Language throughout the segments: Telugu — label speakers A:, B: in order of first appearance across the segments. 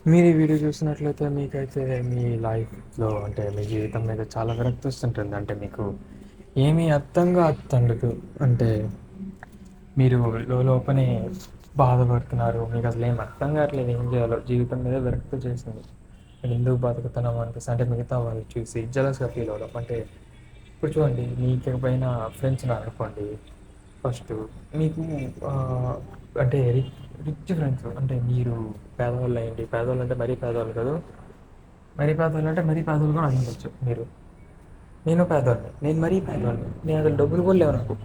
A: మీరు ఈ వీడియో చూసినట్లయితే మీకైతే మీ లైఫ్‌లో అంటే మీ జీవితం మీద చాలా విరక్తి వస్తుంటుంది. అంటే మీకు ఏమీ అర్థంగా అర్థండదు. అంటే మీరు లోలోపనే బాధపడుతున్నారు. మీకసలు ఏం అర్థం కావట్లేదు ఏం చేయాలో. జీవితం మీద విరక్తి వచ్చేసింది. నేను ఎందుకు బతుకుతున్నాం అనిపిస్తుంది. అంటే మిగతా వాళ్ళని చూసి జెలస్‌గా ఫీల్ అవ్వడం. అంటే ఇప్పుడు చూడండి మీకు ఇకపైన ఫ్రెండ్స్ ఉన్నారనుకోండి. ఫస్టు మీకు అంటే రిచ్ ఫ్రెండ్స్ అంటే మీరు పేదవాళ్ళయ్యుండి పేదవాళ్ళంటే మరీ పేదవాళ్ళు కాదు. మరీ పేదవాళ్ళంటే మరీ పేదవాళ్ళు కూడా అయ్యుండొచ్చు మీరు. నేను పేదవాడిని. నేను మరీ పేదవాడిని. నేను అసలు డబ్బులు కూడా లేవు నాకు.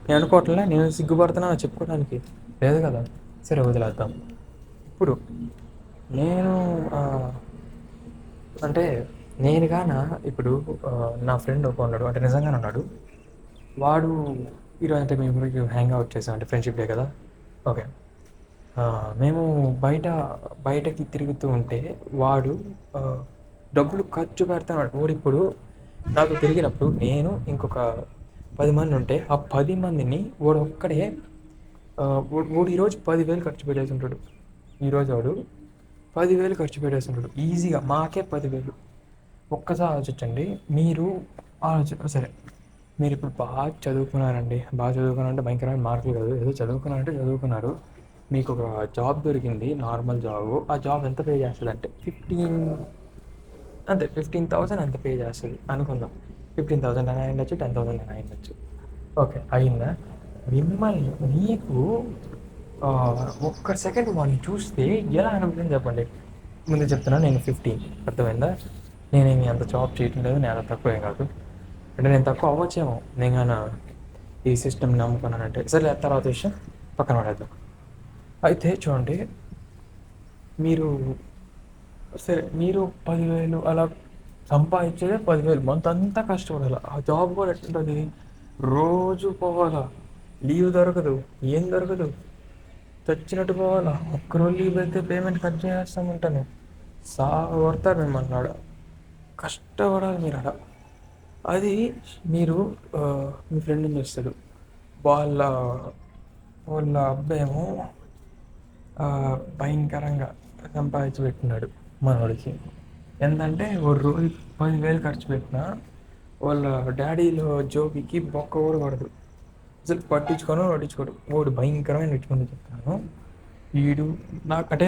A: నేను అనుకోవట్లే నేను సిగ్గుపడుతున్నాను చెప్పుకోవడానికి. లేదు కదా! సరే వదిలేద్దాం. ఇప్పుడు నేను అంటే నేను గాన ఇప్పుడు నా ఫ్రెండ్ ఒకడున్నాడు. అంటే నిజంగానే ఉన్నాడు. వాడు ఈరోజు అంటే మేము ఈరోజు హ్యాంగ్ అవుట్ చేసాం. అంటే ఫ్రెండ్షిప్ డే కదా! ఓకే. మేము బయటకి తిరుగుతూ ఉంటే వాడు డబ్బులు ఖర్చు పెడతాన్నాడు. వాడిప్పుడు నాతో తిరిగినప్పుడు నేను ఇంకొక 10 మంది ఉంటే ఆ 10 మందిని వాడొక్కడే వాడు ఈరోజు 10,000 ఖర్చు పెట్టేసుంటాడు. ఈరోజు వాడు 10,000 ఖర్చు పెట్టేసుంటాడు ఈజీగా. మాకే 10,000. ఒక్కసారి ఆలోచించండి. మీరు సరే మీరిప్పుడు బాగా చదువుకున్నారండి. బాగా చదువుకున్నారంటే భయంకరమైన మార్కులు కాదు. ఏదో చదువుకున్నారంటే చదువుకున్నారు. మీకు ఒక జాబ్ దొరికింది. Normal job. ఆ జాబ్ ఎంత పే చేస్తదంటే 15,000 అంత పే చేస్తది అనుకుందాం. 15,000 అయినా అయ్యుండొచ్చు. 10,000 అయినా అయ్యుండొచ్చు. ఓకే. అయిందా? మిమ్మల్ని మీకు ఒక్క సెకండ్ వాడిని చూస్తే ఎలా అనిపిస్తుంది చెప్పండి? ముందే చెప్తున్నా నేను 15 అర్థమైందా? నేనేమి అంత జాబ్ చేయటం లేదు. నేను అంత తక్కువేం కాదు. అంటే నేను తక్కువ అవ్వచ్చేమో నేను గాన ఈ సిస్టమ్‌ని నమ్ముకున్నానంటే. సర్లే తర్వాత విషయం పక్కన పడేద్దాం. అయితే చూడండి మీరు సరే మీరు 10,000 అలా సంపాదించేదే 10,000 మంతంతా కష్టపడాల. ఆ జాబ్ కూడా ఎట్లుంటది? రోజు పోవాలా. లీవ్ దొరకదు. ఏం దొరకదు. చచ్చినట్టు పోవాలా. ఒక్కరోజు లీవ్ పెడితే పేమెంట్ కట్ చేసేస్తామంటాను. సావగొడతారు మిమ్మల్ని ఆడ. కష్టపడాలి మీరు ఆడ. అది మీరు మీ ఫ్రెండ్‌ని చూస్తాడు. వాళ్ళ వాళ్ళ అబ్బేమో భయంకరంగా సంపాదించి పెట్టినాడు మనోడికి. ఎంతంటే వాడు రోజు 10,000 ఖర్చు పెట్టినా వాళ్ళ డాడీలో జోబీకి బొక్క కూడా పడదు. అసలు పట్టించుకోడు. వాడు భయంకరమైన పెట్టుకుంటూ చెప్తాను. వీడు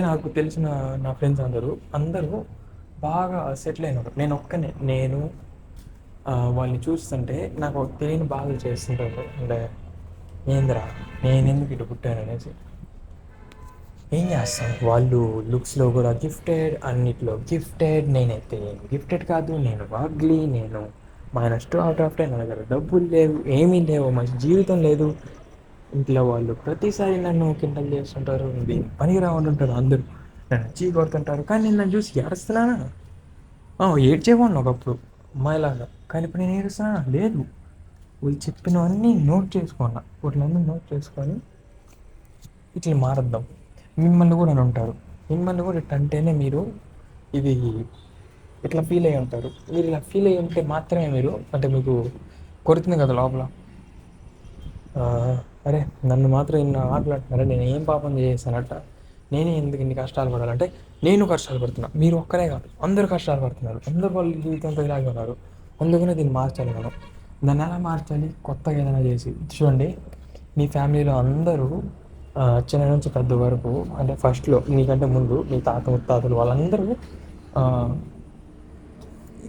A: నాకు తెలిసిన నా ఫ్రెండ్స్ అందరూ బాగా సెటిల్ అయినారు. నేను ఒక్కనే వాళ్ళని చూస్తుంటే నాకు తెలియని బాధలు చేస్తుంటారు. అంటే ఏందిరా నేనెందుకు ఇటు పుట్టాను అనేసి. ఏం చేస్తాం వాళ్ళు లుక్స్లో కూడా గిఫ్టెడ్, అన్నిట్లో గిఫ్టెడ్. నేనైతే గిఫ్టెడ్ కాదు. నేను వాగ్లీ. నేను -2/10. నా దగ్గర డబ్బులు లేవు, ఏమీ లేవు, మంచి జీవితం లేదు. ఇంట్లో వాళ్ళు ప్రతిసారి నన్ను కిండల్ చేస్తుంటారు. దీనికి పనికిరాకుండా ఉంటారు అందరూ. నన్ను చీ కొడుతుంటారు. కానీ నేను నన్ను చూసి ఏడుస్తున్నానా? ఏడ్చేవాడిని ఒకప్పుడు అమ్మాయిలాగా. కానీ ఇప్పుడు నేను ఏడుస్తున్నానా? లేదు. వీళ్ళు చెప్పినవన్నీ నోట్ చేసుకున్నా. వాటిలన్నీ నోట్ చేసుకొని ఇట్లా మారద్దాం. మిమ్మల్ని కూడా అని ఉంటారు. మిమ్మల్ని కూడా ఇట్లా అంటేనే మీరు ఇది ఇట్లా ఫీల్ అయ్యి ఉంటారు. మీరు ఇలా ఫీల్ అయ్యి ఉంటే మాత్రమే మీరు అంటే మీకు కొడుతుంది కదా లోపల. అరే నన్ను మాత్రం ఇన్ని ఆటలాడుతున్నారా, నేను ఏం పాపం చేశానట, నేనే ఎందుకు ఇన్ని కష్టాలు పడాలంటే నేను కష్టాలు పడుతున్నా. మీరు ఒక్కరే కాదు అందరూ కష్టాలు పడుతున్నారు. అందరూ వాళ్ళ జీవితంతో ఇలాగే ఉన్నారు. అందుకనే దీన్ని మార్చాలి మనం. దాన్ని ఎలా మార్చాలి? కొత్తగా ఏదైనా చేసి చూడండి. మీ ఫ్యామిలీలో అందరూ చిన్న నుంచి పెద్ద వరకు అంటే ఫస్ట్‌లో నీకంటే ముందు మీ తాత ముత్తాతలు వాళ్ళందరూ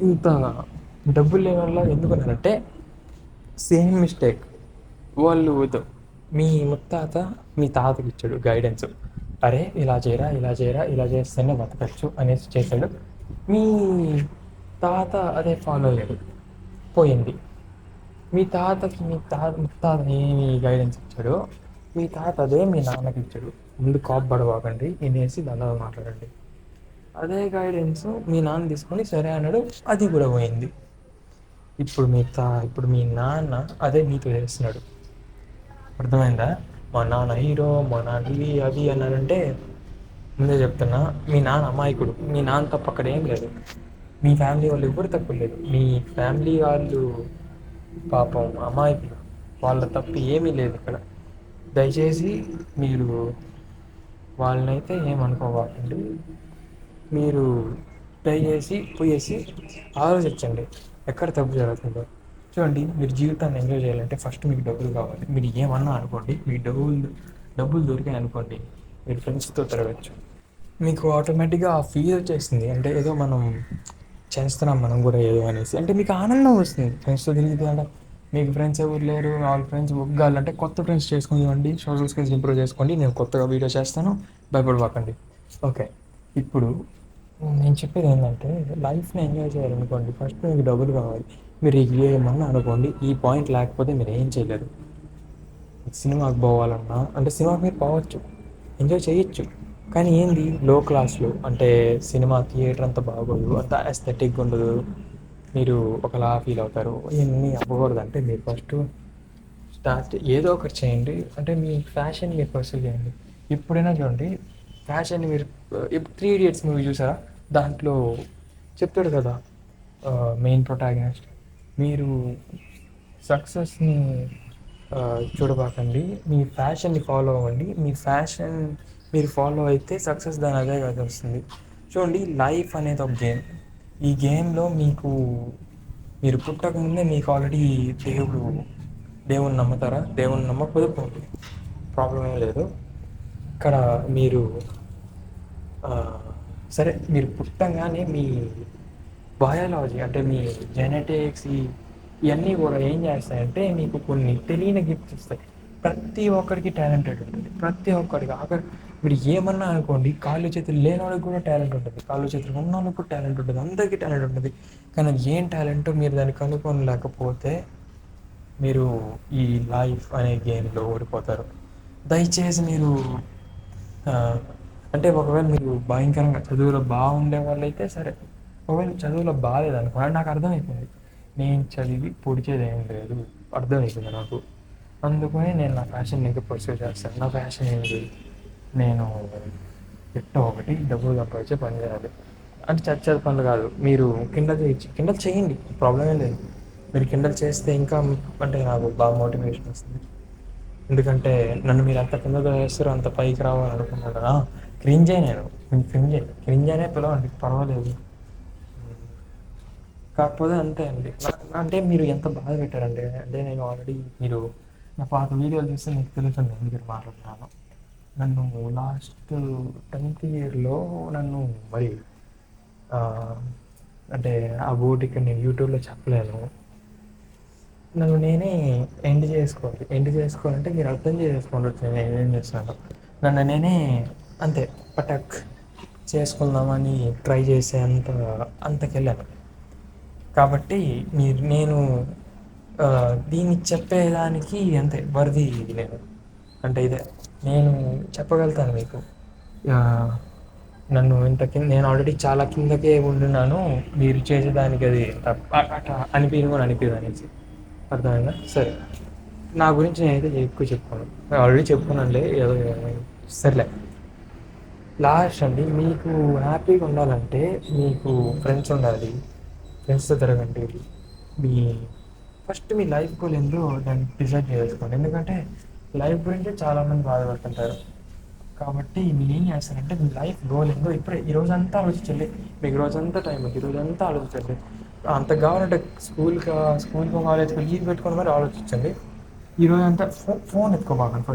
A: ఇంత డబ్బులు లేనోళ్ళ ఎందుకున్నారంటే సేమ్ మిస్టేక్. వాళ్ళు మీ ముత్తాత మీ తాతకి ఇచ్చాడు గైడెన్స్. అరే ఇలా చేయరా, ఇలా చేయరా, ఇలా చేస్తేనే బతకచ్చు అనేసి చేశాడు. మీ తాత అదే ఫాలో అయ్యాడు. పోయింది. మీ ముత్తాత ఏమి గైడెన్స్ ఇచ్చాడో మీ తాత అదే మీ నాన్నకి ఇచ్చాడు. ముందు కోప్పడబాకండి వినేసి దండగా మాట్లాడండి. అదే గైడెన్స్ మీ నాన్న తీసుకొని సరే అన్నాడు. అది కూడా పోయింది. ఇప్పుడు మీ నాన్న అదే మీతో చేస్తున్నాడు. అర్థమైందా? మా నాన్న హీరో, మా నాన్న ఇది అది అన్నారంటే ముందే చెప్తున్నా మీ నాన్న అమాయకుడు. మీ నాన్న తప్ప అక్కడ ఏం లేదు. మీ ఫ్యామిలీ వాళ్ళు ఎవ్వరు తప్పు లేదు. మీ ఫ్యామిలీ వాళ్ళు పాపం అమాయకులు. వాళ్ళ తప్పు ఏమీ లేదు ఇక్కడ. దయచేసి మీరు వాళ్ళనైతే ఏమనుకోవాలండి. మీరు ట్రై చేసి పోయేసి ఆలోచించండి ఎక్కడ తప్పు జరుగుతుందో. చూడండి, మీరు జీవితాన్ని ఎంజాయ్ చేయాలంటే ఫస్ట్ మీకు డబ్బులు కావాలి. మీరు ఏమన్నా అనుకోండి, మీకు డబ్బులు దొరికాయి అనుకోండి, మీరు ఫ్రెండ్స్తో తిరగచ్చు. మీకు ఆటోమేటిక్గా ఆ ఫీల్ వచ్చేసింది, అంటే ఏదో మనం చేస్తున్నాం మనం కూడా ఏదో అనేసి, అంటే మీకు ఆనందం వస్తుంది ఫ్రెండ్స్తో తిరిగితే. అంటే మీకు ఫ్రెండ్స్ ఎవరు లేరు, వాళ్ళ ఫ్రెండ్స్ ఒగ్గాలంటే కొత్త ఫ్రెండ్స్ చేసుకుందామండి, సోషల్ స్కిల్స్ ఇంప్రూవ్ చేసుకోండి. నేను కొత్తగా వీడియో చేస్తాను, భయపడబాకండి. ఓకే, ఇప్పుడు నేను చెప్పేది ఏంటంటే, లైఫ్ని ఎంజాయ్ చేయాలనుకోండి ఫస్ట్ మీకు డబ్బులు కావాలి. మీరు ఏమన్నా అనుకోండి, ఈ పాయింట్ లేకపోతే మీరు ఏం చేయలేరు. సినిమాకి పోవాలన్నా అంటే సినిమాకి మీరు పోవచ్చు, ఎంజాయ్ చేయొచ్చు, కానీ ఏంది లో క్లాస్లో అంటే సినిమా థియేటర్ అంత బాగోదు, అంత ఎస్థెటిక్గా ఉండదు, మీరు ఒకలా ఫీల్ అవుతారు. ఇవన్నీ అవ్వకూడదు అంటే మీరు ఫస్ట్ స్టార్ట్ ఏదో ఒకటి చేయండి. అంటే మీ ఫ్యాషన్ మీరు పర్సూ చేయండి. ఎప్పుడైనా చూడండి, ఫ్యాషన్ మీరు ఇప్పుడు 3 Idiots మూవీ చూసారా? దాంట్లో చెప్తాడు కదా మెయిన్ ప్రొటాగనిస్ట్, మీరు సక్సెస్ని చూడబాకండి, మీ ఫ్యాషన్ని ఫాలో అవ్వండి. మీ ఫ్యాషన్ మీరు ఫాలో అయితే సక్సెస్ దాని అదే కదా వస్తుంది. చూడండి, లైఫ్ అనేది ఒక గేమ్. ఈ గేమ్లో మీకు మీరు పుట్టకముందే మీకు ఆల్రెడీ దేవుని నమ్ముతారా? దేవుని నమ్మకపోతే పోండి, ప్రాబ్లం ఏం లేదు. ఇక్కడ మీరు ఆ, సరే, మీరు పుట్టంగానే మీ బయాలజీ అంటే మీ జెనెటిక్స్ ఇవన్నీ కూడా ఏం చేస్తాయంటే మీకు కొన్ని తెలియని గిఫ్ట్స్ ఇస్తాయి. ప్రతి ఒక్కరికి టాలెంటెడ్ ఉంటుంది, ప్రతి ఒక్కరికి. ఆఖరి మీరు ఏమన్నా అనుకోండి, కాళ్ళు చేతులు లేని వాళ్ళకి కూడా టాలెంట్ ఉంటుంది, కాళ్ళు చేతులు ఉన్న వాళ్ళకి కూడా టాలెంట్ ఉంటుంది, అందరికీ టాలెంట్ ఉంటుంది. కానీ అది ఏం టాలెంటో మీరు దాన్ని కనుక్కోలేకపోతే మీరు ఈ లైఫ్ అనే గేమ్లో ఓడిపోతారు. దయచేసి మీరు ఆ, అంటే ఒకవేళ మీరు భయంకరంగా చదువులో బాగుండే వాళ్ళైతే సరే, ఒకవేళ చదువులో బాగాలేదనుకోండి, నాకు అర్థమైపోయింది, నేను చదివి పొడిచేది ఏం లేదు, అర్థమైపోయింది నాకు. అందుకని నేను నా ఫ్యాషన్ ఇంకా పర్సూ చేస్తాను. నా ఫ్యాషన్ ఏంటి, నేను ఎట్టో ఒకటి డబ్బులు సంపాదించే పని చేయాలి. అంటే చచ్చేది పనులు కాదు. మీరు కిండల్ చేయొచ్చు, కిండల్ చేయండి, ప్రాబ్లమే లేదు. మీరు కిండల్ చేస్తే ఇంకా అంటే నాకు బాగా మోటివేషన్ వస్తుంది. ఎందుకంటే నన్ను మీరు అంత కింద వేస్తారు, అంత పైకి రావాలని అనుకున్నారా? క్రింజే, నేను క్రింజ్ అనే పిలవండి, పర్వాలేదు. కాకపోతే అంతే అండి. అంటే మీరు ఎంత బాధ పెట్టారంటే, అంటే నేను ఆల్రెడీ మీరు నా పాత వీడియోలు చూస్తే మీకు తెలుస్తుంది నేను దగ్గర మాట్లాడుతున్నాను. నన్ను లాస్ట్ 10th ఇయర్లో నన్ను మరి ఆ, అంటే ఆ బోటికి నేను యూట్యూబ్లో చెప్పలేను, నన్ను నేనే ఎండ్ చేసుకోవాలంటే మీరు అర్థం చేసుకోండి నేను ఏం చేస్తున్నాను. నన్ను నేనే అంతే పటాక్ చేసుకుందామని ట్రై చేసే అంతకెళ్ళాను. కాబట్టి నేను దీన్ని చెప్పేదానికి అంతే వర్ది నేను, అంటే ఇదే నేను చెప్పగలుగుతాను మీకు. ఆ, నన్ను ఇంత కింద నేను ఆల్రెడీ చాలా కిందకే ఉండున్నాను, మీరు చేసేదానికి అది అట్లా అనిపించదు అనేసి. అర్థమైందా? సరే, నా గురించి నేనైతే ఎక్కువ చెప్పుకోను, ఆల్రెడీ చెప్పుకున్నానులే ఏదో. సర్లే, లాస్ట్ అండి, మీకు హ్యాపీగా ఉండాలంటే మీకు ఫ్రెండ్స్ ఉండాలి, ఫ్రెండ్స్తో తిరగండి. మీ ఫస్ట్ మీ లైఫ్ గోల్ ఏందో దాన్ని డిసైడ్ చేసుకోండి. ఎందుకంటే లైఫ్ గురించి చాలామంది బాధపడుతుంటారు. కాబట్టి మీరు ఏం చేస్తారంటే మీ లైఫ్ గోల్ ఏందో ఇప్పుడే ఈ రోజంతా ఆలోచించండి. మీకు రోజంతా టైం ఉంది, ఈ రోజంతా ఆలోచించండి. అంత కావాలంటే స్కూల్కి కాలేజ్కి లీవ్ పెట్టుకొని మరి ఆలోచించండి. ఈరోజు అంతా ఫోన్ ఎత్తుకోబాకండి.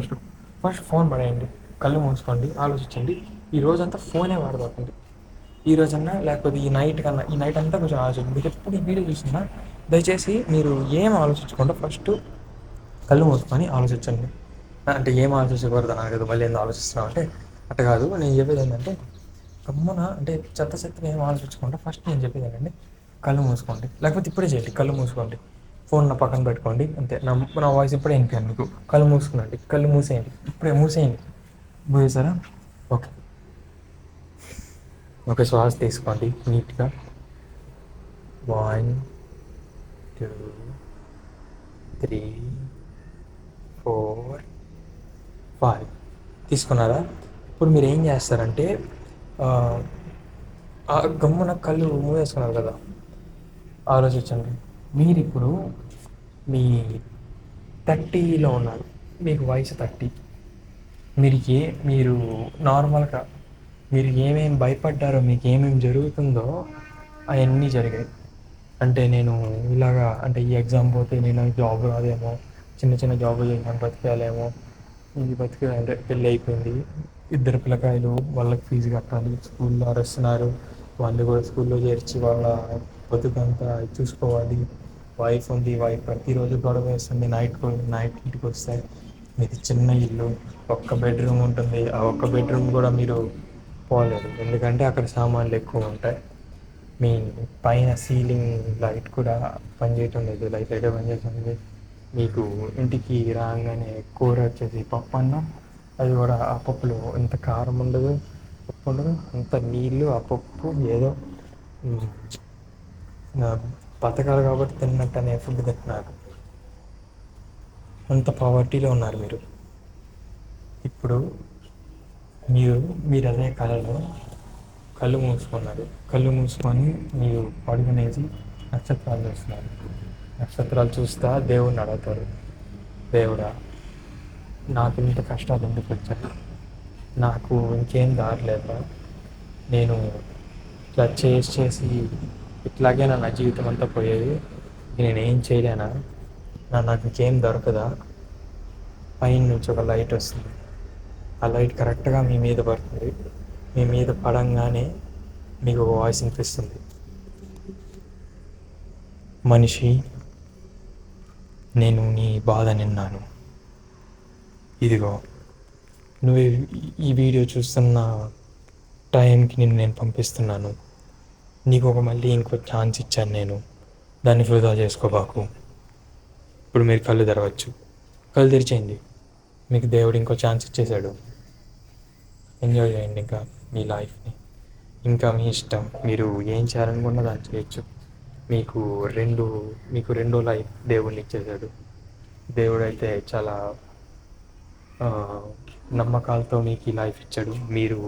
A: ఫస్ట్ ఫోన్ పడేయండి, కళ్ళు మూసుకోండి, ఆలోచించండి. ఈ రోజంతా ఫోనే వాడబాకండి. ఈ రోజన్నా లేకపోతే ఈ నైట్ అంతా కొంచెం ఆలోచించండి. మీకు ఎప్పుడు ఈ వీడియో చూసినా దయచేసి మీరు ఏం ఆలోచించకుండా ఫస్ట్ కళ్ళు మూసుకొని ఆలోచించండి. అంటే ఏం ఆలోచించకూడదు నాకు కదా, మళ్ళీ ఎందుకు ఆలోచిస్తున్నావు అంటే అట్ట కాదు. నేను చెప్పేది ఏంటంటే గమ్మున అంటే చెత్తని ఏం ఆలోచించకుండా ఫస్ట్ నేను చెప్పేది ఏంటంటే కళ్ళు మూసుకోండి, లేకపోతే ఇప్పుడే చేయండి, కళ్ళు మూసుకోండి, ఫోన్ నా పక్కన పెట్టుకోండి, అంతే. నా వాయిస్ ఇప్పుడే వినిపించాను మీకు. కళ్ళు మూసుకున్నాండి, కళ్ళు మూసేయండి, ఇప్పుడే మూసేయండి. మూసేసారా? ఓకే. ఒక శ్వాస తీసుకోండి నీట్గా. 1, 2, 3, 4, 5 తీసుకున్నారా? ఇప్పుడు మీరు ఏం చేస్తారంటే గమ్మున కళ్ళు మూసేసుకున్నారు కదా, ఆలోచించండి. మీరు ఇప్పుడు మీ 30లో ఉన్నారు, మీకు వయసు 30. మీరు నార్మల్గా మీరు ఏమేమి భయపడ్డారో, మీకు ఏమేమి జరుగుతుందో అవన్నీ జరిగాయి. అంటే నేను ఇలాగా, అంటే ఈ ఎగ్జామ్ పోతే నేను జాబ్ రాదేమో, చిన్న చిన్న జాబులు చేసి బతికేయాలేమో, ఇది బతికే అంటే పెళ్ళి అయిపోయింది, ఇద్దరు పిల్లకాయలు, వాళ్ళకి ఫీజు కట్టాలి, స్కూల్లో అరుస్తున్నారు, వాళ్ళు కూడా స్కూల్లో చేర్చి వాళ్ళ బతుకంతా చూసుకోవాలి. వైఫ్ ఉంది, వైఫ్ ప్రతిరోజు గొడవ వేస్తుంది, నైట్ ఇంటికి వస్తే. మీది చిన్న ఇల్లు, ఒక్క బెడ్రూమ్ ఉంటుంది, ఆ ఒక్క బెడ్రూమ్ కూడా మీరు పోలేరు, ఎందుకంటే అక్కడ సామాన్లు ఎక్కువ ఉంటాయి. మీ పైన సీలింగ్ లైట్ కూడా పనిచేయటం లేదు, లైట్ అయితే పనిచేస్తుంది. మీకు ఇంటికి రాగానే కూర వచ్చేసి పప్పు అన్నం, అది కూడా ఆ పప్పులో ఇంత కారం ఉండదు, ఉప్పు ఉండదు, అంత నీళ్ళు, ఆ పప్పు ఏదో మ్, ఆ, బతకాలి కాబట్టి తిన్నట్టు అనే ఫుడ్ తింటున్నారు. అంత పావర్టీలో ఉన్నారు మీరు. ఇప్పుడు మీరు మీరు అదే కళలో కళ్ళు మూసుకున్నారు, కళ్ళు మూసుకొని మీరు పడుకునేసి నక్షత్రాలు చూస్తున్నారు. నక్షత్రాలు చూస్తా దేవుడిని అడుగుతారు, దేవుడా, నాకు ఇంత కష్టాలు ఎందుకు వచ్చాయి, నాకు ఇంకేం దారి లేదా, నేను ఇట్లా చేసి ఇట్లాగే నా జీవితం అంతా పోయేది, నేనేం చేయలేనా, నాకు ఇంకేం దొరకదా. పైన నుంచి ఒక లైట్ వస్తుంది, ఆ లైట్ కరెక్ట్గా మీ మీద పడుతుంది. మీ మీద పడంగానే మీకు ఒక వాయిస్ వినిపిస్తుంది, మనిషి, నేను నీ బాధ నిన్నాను, ఇదిగో నువ్వు ఈ వీడియో చూస్తున్న టైంకి నేను పంపిస్తున్నాను, నీకు మళ్ళీ ఇంకో ఛాన్స్ ఇచ్చాను నేను, దాన్ని వృధా చేసుకోబాకు. ఇప్పుడు మీరు కళ్ళు తెరవచ్చు, కళ్ళు తెరిచేయండి, మీకు దేవుడు ఇంకో ఛాన్స్ ఇచ్చేశాడు. ఎంజాయ్ చేయండి ఇంకా మీ లైఫ్ని, ఇంకా మీ ఇష్టం, మీరు ఏం చేయాలనుకున్నా దాన్ని చేయొచ్చు. మీకు రెండు మీకు రెండో లైఫ్ దేవుడిని ఇచ్చేశాడు. దేవుడు అయితే చాలా ఆ, నమ్మకాలతో మీకు ఈ లైఫ్ ఇచ్చాడు. మీరు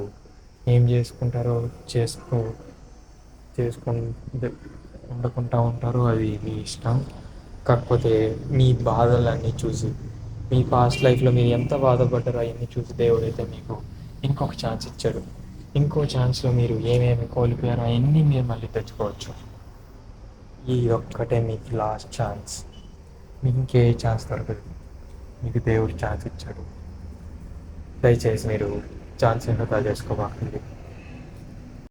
A: ఏం చేసుకుంటారో చేసుకొని వండుకుంటూ ఉంటారో అది మీ ఇష్టం. కాకపోతే మీ బాధలన్నీ చూసి, మీ పాస్ట్ లైఫ్లో మీరు ఎంత బాధపడ్డారో అవన్నీ చూసి దేవుడైతే మీకు ఇంకొక ఛాన్స్ ఇచ్చాడు. ఇంకో ఛాన్స్లో మీరు ఏమేమి కోల్పోయారో అవన్నీ మీరు మళ్ళీ తెచ్చుకోవచ్చు. ఈ ఒక్కటే మీకు లాస్ట్ ఛాన్స్, మీకు ఇంకే ఛాన్స్ దొరకదు, మీకు దేవుడు ఛాన్స్ ఇచ్చాడు. దయచేసి మీరు ఛాన్స్ ఏంటో చేసుకోబాకండి.